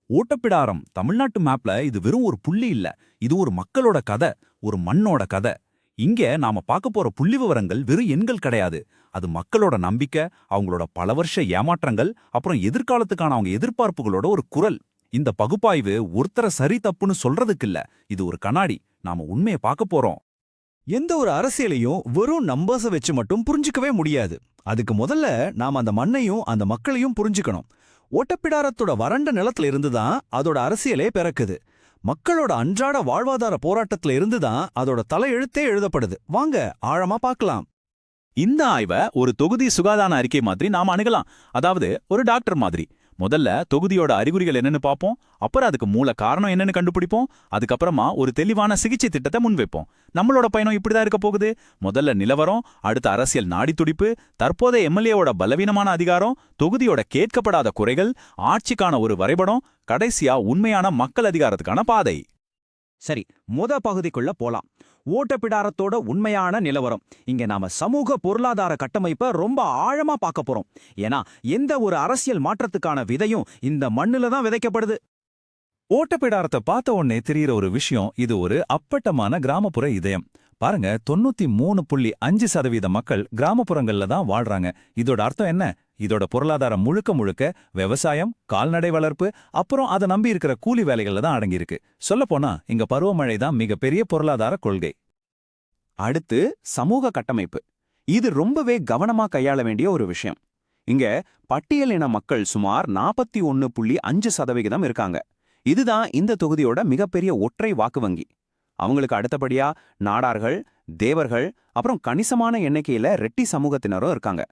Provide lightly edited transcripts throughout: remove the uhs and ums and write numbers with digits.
ஓட்டப்பிடாரம் தமிழ்நாட்டு மேப்ல இது வெறும் ஒரு புள்ளி இல்ல. இது ஒரு மக்களோட கதை, ஒரு மண்ணோட கதை. இங்க நாம பார்க்க போற புள்ளி விவரங்கள் வெறும் எண்கள் கிடையாது. அது மக்களோட நம்பிக்கை, அவங்களோட பல வருஷ ஏமாற்றங்கள், அப்புறம் எதிர்காலத்துக்கான அவங்க எதிர்பார்ப்புகளோட ஒரு குரல். இந்த பகுப்பாய்வு ஒருத்தர சரி தப்புன்னு சொல்றதுக்கு இல்ல. இது ஒரு கண்ணாடி. நாம உண்மையை பார்க்க போறோம். எந்த ஒரு அரசியலையும் வெறும் நம்பர்ஸ வச்சு மட்டும் புரிஞ்சுக்கவே முடியாது. அதுக்கு முதல்ல நாம அந்த மண்ணையும் அந்த மக்களையும் புரிஞ்சுக்கணும். ஓட்டப்பிடாரத்தோட வறண்ட நிலத்துல இருந்துதான் அதோட அரசியலே பிறக்குது. மக்களோட அன்றாட வாழ்வாதார போராட்டத்துல இருந்துதான் அதோட தலையெழுத்தே எழுதப்படுது. வாங்க ஆழமா பார்க்கலாம். இந்த ஆய்வை ஒரு தொகுதி சுகாதார அறிக்கை மாதிரி நாம அணுகலாம். அதாவது ஒரு டாக்டர் மாதிரி. முதல்ல தொகுதியோட அறிகுறிகள் என்னன்னு பார்ப்போம், அப்புறம் அதுக்கு மூல காரணம் என்னன்னு கண்டுபிடிப்போம், அதுக்கப்புறமா ஒரு தெளிவான சிகிச்சை திட்டத்தை முன்வைப்போம். நம்மளோட பயணம் இப்படிதான் இருக்க போகுது. முதல்ல நிலவரம், அடுத்த அரசியல் நாடி துடிப்பு, தற்போதைய எம்எல்ஏவோட பலவீனமான அதிகாரம், தொகுதியோட கேட்கப்படாத குறைகள், ஆட்சிக்கான ஒரு வரைபடம், கடைசியா உண்மையான மக்கள் அதிகாரத்துக்கான பாதை. சரி, பகுதிக்குள்ள போலாம். ஓட்டப்பிடாரத்தோட உண்மையான நிலவரம். இங்க நாம சமூக பொருளாதார கட்டமைப்பை ரொம்ப ஆழமா பார்க்க போறோம். ஏன்னா எந்த ஒரு அரசியல் மாற்றத்துக்கான விதையும் இந்த மண்ணுல தான் விதைக்கப்படுது. ஓட்டப்பிடாரத்தை பார்த்த உடனே தெரியிற ஒரு விஷயம், இது ஒரு அப்பட்டமான கிராமப்புற இதயம். பாருங்க, 93.5% மக்கள் கிராமப்புறங்கள்ல தான் வாழ்றாங்க. இதோட அர்த்தம் என்ன? இதோட பொருளாதாரம் முழுக்க முழுக்க விவசாயம், கால்நடை வளர்ப்பு, அப்புறம் அதை நம்பி இருக்கிற கூலி வேலைகள்ல தான் அடங்கியிருக்கு. சொல்லப்போனா இங்க பருவமழை தான் மிகப்பெரிய பொருளாதார கொள்கை. அடுத்து சமூக கட்டமைப்பு. இது ரொம்பவே கவனமா கையாள வேண்டிய ஒரு விஷயம். இங்க பட்டியலின மக்கள் சுமார் 41.5% இருக்காங்க. இதுதான் இந்த தொகுதியோட மிகப்பெரிய ஒற்றை வாக்கு வங்கி. அவங்களுக்கு அடுத்தபடியா நாடார்கள், தேவர்கள், அப்புறம் கணிசமான எண்ணிக்கையில ரெட்டி சமூகத்தினரும் இருக்காங்க.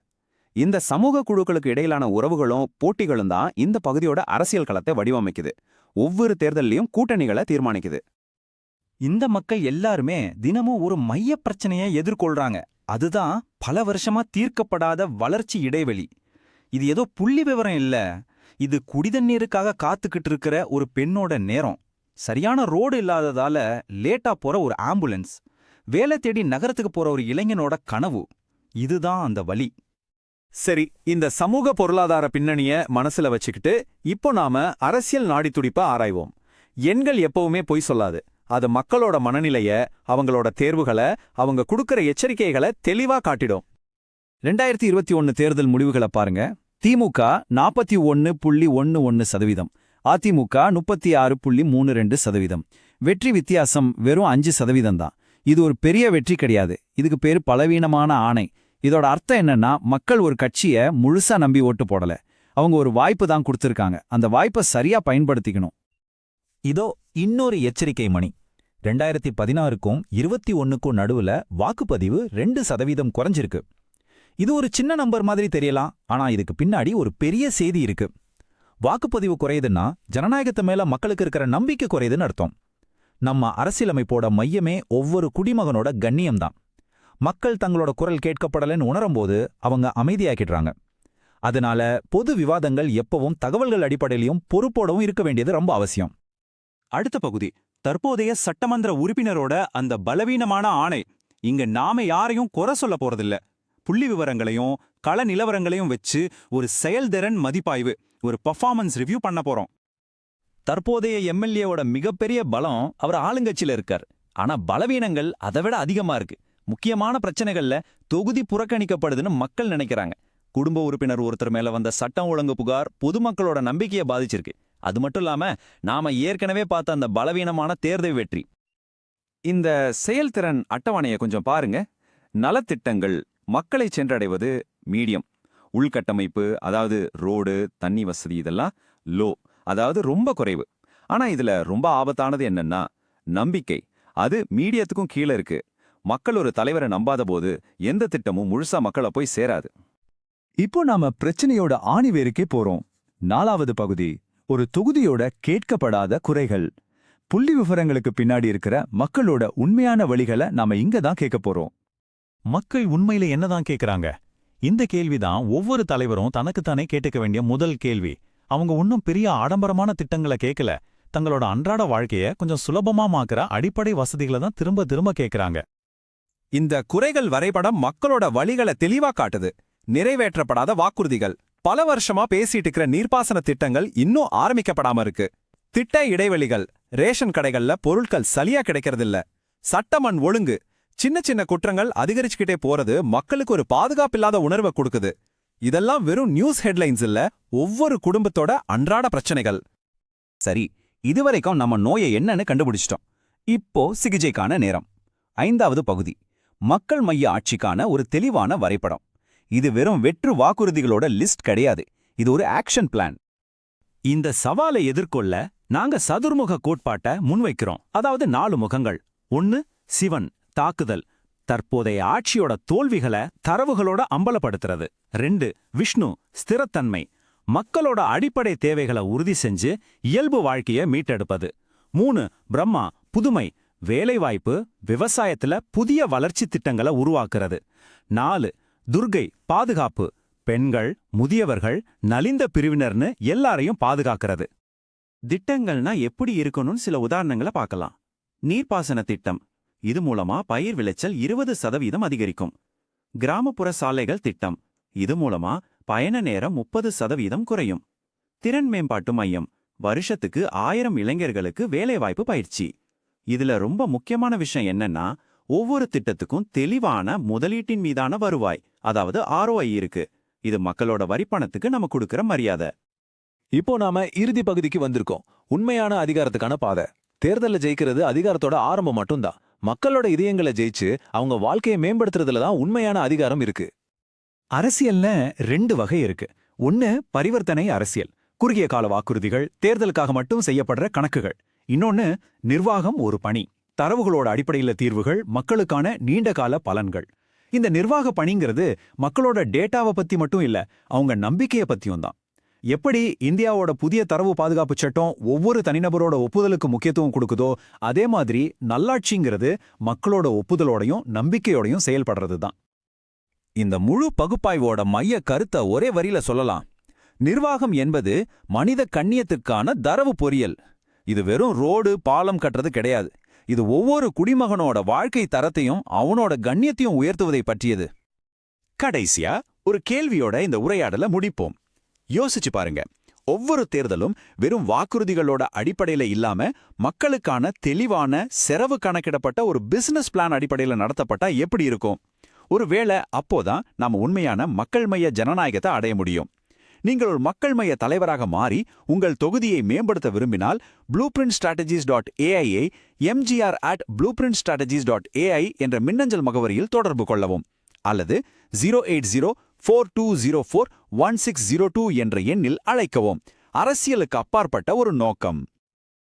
இந்த சமூக குழுக்களுக்கு இடையிலான உறவுகளும் போட்டிகளும் தான் இந்த பகுதியோட அரசியல் களத்தை வடிவமைக்குது. ஒவ்வொரு தேர்தலையும் கூட்டணிகளை தீர்மானிக்குது. இந்த மக்கள் எல்லாருமே தினமும் ஒரு மைய பிரச்சனையை எதிர்கொள்றாங்க. அதுதான் பல வருஷமா தீர்க்கப்படாத வளர்ச்சி இடைவெளி. இது ஏதோ புள்ளி விவரம் இல்ல. இது குடிதண்ணீருக்காக காத்துக்கிட்டு இருக்கிற ஒரு பெண்ணோட நேரம், சரியான ரோடு இல்லாததால லேட்டா போற ஒரு ஆம்புலன்ஸ், வேலை தேடி நகரத்துக்கு போற ஒரு இளைஞனோட கனவு. இதுதான் அந்த வழி. சரி, இந்த சமூக பொருளாதார பின்னணிய மனசுல வச்சுக்கிட்டு இப்போ நாம அரசியல் நாடித்துடிப்ப ஆராய்வோம். எண்கள் எப்பவுமே பொய் சொல்லாது. அது மக்களோட மனநிலைய, அவங்களோட தேர்வுகளை, அவங்க கொடுக்கற எச்சரிக்கைகளை தெளிவா காட்டிடும். 2021 தேர்தல் முடிவுகளை பாருங்க. திமுக 41.11%, அதிமுக 36.32%. வெற்றி வித்தியாசம் வெறும் 5% தான். இது ஒரு பெரிய வெற்றி கிடையாது. இதுக்கு பேரு பலவீனமான ஆணை. இதோட அர்த்தம் என்னன்னா, மக்கள் ஒரு கட்சிய முழுசா நம்பி ஓட்டு போடல. அவங்க ஒரு வாய்ப்பு தான் கொடுத்திருக்காங்க. அந்த வாய்ப்பை சரியா பயன்படுத்திக்கணும். இதோ இன்னொரு எச்சரிக்கை மணி. 2016க்கும் 21க்கும் நடுவுல வாக்குப்பதிவு 2% குறைஞ்சிருக்கு. இது ஒரு சின்ன நம்பர் மாதிரி தெரியலாம், ஆனா இதுக்கு பின்னாடி ஒரு பெரிய செய்தி இருக்கு. வாக்குப்பதிவு குறையுதுன்னா ஜனநாயகத்து மேல மக்களுக்கு இருக்கிற நம்பிக்கை குறையுதுன்னு அர்த்தம். நம்ம அரசியலமைப்போட மையமே ஒவ்வொரு குடிமகனோட கண்ணியம்தான். மக்கள் தங்களோட குரல் கேட்கப்படலன்னு உணரும்போது அவங்க அமைதியாக்கிடுறாங்க. அதனால பொது விவாதங்கள் எப்பவும் தகவல்கள் அடிப்படையிலையும் பொறுப்போடவும் இருக்க வேண்டியது ரொம்ப அவசியம். அடுத்த பகுதி, தற்போதைய சட்டமன்ற உறுப்பினரோட அந்த பலவீனமான ஆணை. இங்க நாம யாரையும் குறை சொல்ல போறதில்ல. புள்ளி விவரங்களையும் கள நிலவரங்களையும் வச்சு ஒரு செயல்திறன் மதிப்பாய்வு, ஒரு பர்ஃபார்மன்ஸ் ரிவ்யூ பண்ண போறோம். தற்போதைய எம்எல்ஏவோட மிகப்பெரிய பலம் அவர் ஆளுங்கட்சியில இருக்கார். ஆனா பலவீனங்கள் அதை விட அதிகமா இருக்கு. முக்கியமான பிரச்சனைகள்ல தொகுதி புறக்கணிக்கப்படுதுன்னு மக்கள் நினைக்கிறாங்க. குடும்ப உறுப்பினர் ஒருத்தர் மேல வந்த சட்டம் ஒழுங்கு புகார் பொதுமக்களோட நம்பிக்கையை பாதிச்சிருக்கு. அது மட்டும் இல்லாம நாம ஏற்கனவே பார்த்த அந்த பலவீனமான தேர்தல் வெற்றி. இந்த செயல்திறன் அட்டவணையை கொஞ்சம் பாருங்க. நலத்திட்டங்கள் மக்களை சென்றடைவது மீடியம். உள்கட்டமைப்பு, அதாவது ரோடு, தண்ணி வசதி, இதெல்லாம் லோ, அதாவது ரொம்ப குறைவு. ஆனா இதுல ரொம்ப ஆபத்தானது என்னன்னா நம்பிக்கை. அது மீடியத்துக்கும் கீழே இருக்கு. மக்கள் ஒரு தலைவரை நம்பாத போது எந்த திட்டமும் முழுசா மக்களை போய் சேராது. இப்போ நாம பிரச்சனையோட ஆணிவேருக்கே போறோம். 4வது பகுதி, ஒரு தொகுதியோட கேட்கப்படாத குறைகள். புள்ளி விவரங்களுக்கு பின்னாடி இருக்கிற மக்களோட உண்மையான வழிகளை நாம இங்க தான் கேட்க போறோம். மக்கள் உண்மையில என்னதான் கேக்குறாங்க? இந்த கேள்விதான் ஒவ்வொரு தலைவரும் தனக்குத்தானே கேட்டுக்க வேண்டிய முதல் கேள்வி. அவங்க இன்னும் பெரிய ஆடம்பரமான திட்டங்களை கேட்கல. தங்களோட அன்றாட வாழ்க்கைய கொஞ்சம் சுலபமா மாக்குற அடிப்படை வசதிகளை தான் திரும்ப திரும்ப கேக்குறாங்க. இந்த குறைகள் வரைபடம் மக்களோட வழிகளை தெளிவா காட்டுது. நிறைவேற்றப்படாத வாக்குறுதிகள், பல வருஷமா பேசிட்டு இருக்கிற நீர்ப்பாசன திட்டங்கள் இன்னும் ஆரம்பிக்கப்படாம இருக்கு. திட்ட இடைவெளிகள், ரேஷன் கடைகள்ல பொருட்கள் சரியா கிடைக்கிறதில்ல, சட்டமன் ஒழுங்கு, சின்ன சின்ன குற்றங்கள் அதிகரிச்சுக்கிட்டே போறது மக்களுக்கு ஒரு பாதுகாப்பில்லாத உணர்வை கொடுக்குது. இதெல்லாம் வெறும் நியூஸ் ஹெட்லைன்ஸ் இல்ல, ஒவ்வொரு குடும்பத்தோட அன்றாட பிரச்சனைகள். சரி, இதுவரைக்கும் நம்ம நோயை என்னன்னு கண்டுபிடிச்சிட்டோம். இப்போ சிகிச்சைக்கான நேரம். 5வது பகுதி, மக்கள் மைய ஆட்சிக்கான ஒரு தெளிவான வரைபடம். இது வெறும் வெற்று வாக்குறுதிகளோட லிஸ்ட் கிடையாது, இது ஒரு ஆக்ஷன் பிளான். இந்த சவாலை எதிர்கொள்ள நாங்க சதுர்முக கோட்பாட்டை முன்வைக்கிறோம். அதாவது 4 முகங்கள். 1 சிவன், தாக்குதல், தற்போதைய ஆட்சியோட தோல்விகளை தரவுகளோட அம்பலப்படுத்துறது. 2 விஷ்ணு, ஸ்திரத்தன்மை, மக்களோட அடிப்படை தேவைகளை உறுதி செஞ்சு இயல்பு வாழ்க்கையை மீட்டெடுப்பது. 3 பிரம்மா, புதுமை, வேலைவாய்ப்பு, விவசாயத்துல புதிய வளர்ச்சி திட்டங்களை உருவாக்குறது. 4 துர்கை, பாதுகாப்பு, பெண்கள், முதியவர்கள், நலிந்த பிரிவினர்னு எல்லாரையும் பாதுகாக்கிறது. திட்டங்கள்னா எப்படி இருக்கணும்னு சில உதாரணங்களை பார்க்கலாம். நீர்ப்பாசன திட்டம், இது மூலமா பயிர் விளைச்சல் 20% அதிகரிக்கும். கிராமப்புற சாலைகள் திட்டம், இது மூலமா பயண நேரம் 30% குறையும். திறன் மேம்பாட்டு மையம், வருஷத்துக்கு 1000 இளைஞர்களுக்கு வேலைவாய்ப்பு பயிற்சி. இதுல ரொம்ப முக்கியமான விஷயம் என்னன்னா, ஒவ்வொரு திட்டத்துக்கும் தெளிவான முதலீட்டின் மீதான வருவாய், அதாவது ROI இருக்கு. இது மக்களோட வரிப்பணத்துக்கு நம்ம கொடுக்கிற மரியாதை. இப்போ நாம இறுதி பகுதிக்கு வந்திருக்கோம். உண்மையான அதிகாரத்துக்கான பாதை. தேர்தல்ல ஜெயிக்கிறது அதிகாரத்தோட ஆரம்பம் மட்டும்தான். மக்களோட இதயங்களை ஜெயிச்சு அவங்க வாழ்க்கையை மேம்படுத்துறதுல தான் உண்மையான அதிகாரம் இருக்கு. அரசியல்ல 2 வகை இருக்கு. 1 பரிவர்த்தனை அரசியல், குறுகிய கால வாக்குறுதிகள், தேர்தலுக்காக மட்டும் செய்யப்படுற கணக்குகள். இன்னொன்னு நிர்வாகம், ஒரு பணி, தரவுகளோட அடிப்படையில தீர்வுகள், மக்களுக்கான நீண்டகால பலன்கள். இந்த நிர்வாக பணிங்கிறது மக்களோட டேட்டாவை பத்தி மட்டும் இல்ல, அவங்க நம்பிக்கையை பத்தியும் தான். எப்படி இந்தியாவோட புதிய தரவு பாதுகாப்பு சட்டம் ஒவ்வொரு தனிநபரோட ஒப்புதலுக்கு முக்கியத்துவம் கொடுக்குதோ, அதே மாதிரி நல்லாட்சிங்கிறது மக்களோட ஒப்புதலோடையும் நம்பிக்கையோடையும் செயல்படுறது தான். இந்த முழு பகுப்பாய்வோட மைய கருத்தை ஒரே வரியில சொல்லலாம். நிர்வாகம் என்பது மனித கண்ணியத்துக்கான தரவு பொறியல். இது வெறும் ரோடு, பாலம் கட்டுறது கிடையாது. இது ஒவ்வொரு குடிமகனோட வாழ்க்கை தரத்தையும் அவனோட கண்ணியத்தையும் உயர்த்துவதை பற்றியது. கடைசியா ஒரு கேள்வியோட இந்த உரையாடல முடிப்போம். யோசிச்சு பாருங்க, ஒவ்வொரு தேர்தலும் வெறும் வாக்குறுதிகளோட அடிப்படையில இல்லாம மக்களுக்கான தெளிவான செலவு கணக்கிடப்பட்ட ஒரு பிசினஸ் பிளான் அடிப்படையில நடத்தப்பட்டா எப்படி இருக்கும்? ஒருவேளை அப்போதான் நாம உண்மையான மக்கள் மைய ஜனநாயகத்தை அடைய முடியும். நீங்கள் ஒரு மக்கள் மைய தலைவராக மாறி உங்கள் தொகுதியை மேம்படுத்த விரும்பினால் blueprintstrategies.ai mgr@blueprintstrategies.ai என்ற மின்னஞ்சல் முகவரியில் தொடர்பு கொள்ளவும், அல்லது 08042041602 என்ற எண்ணில் அழைக்கவும். அரசியலுக்கு அப்பாற்பட்ட ஒரு நோக்கம்.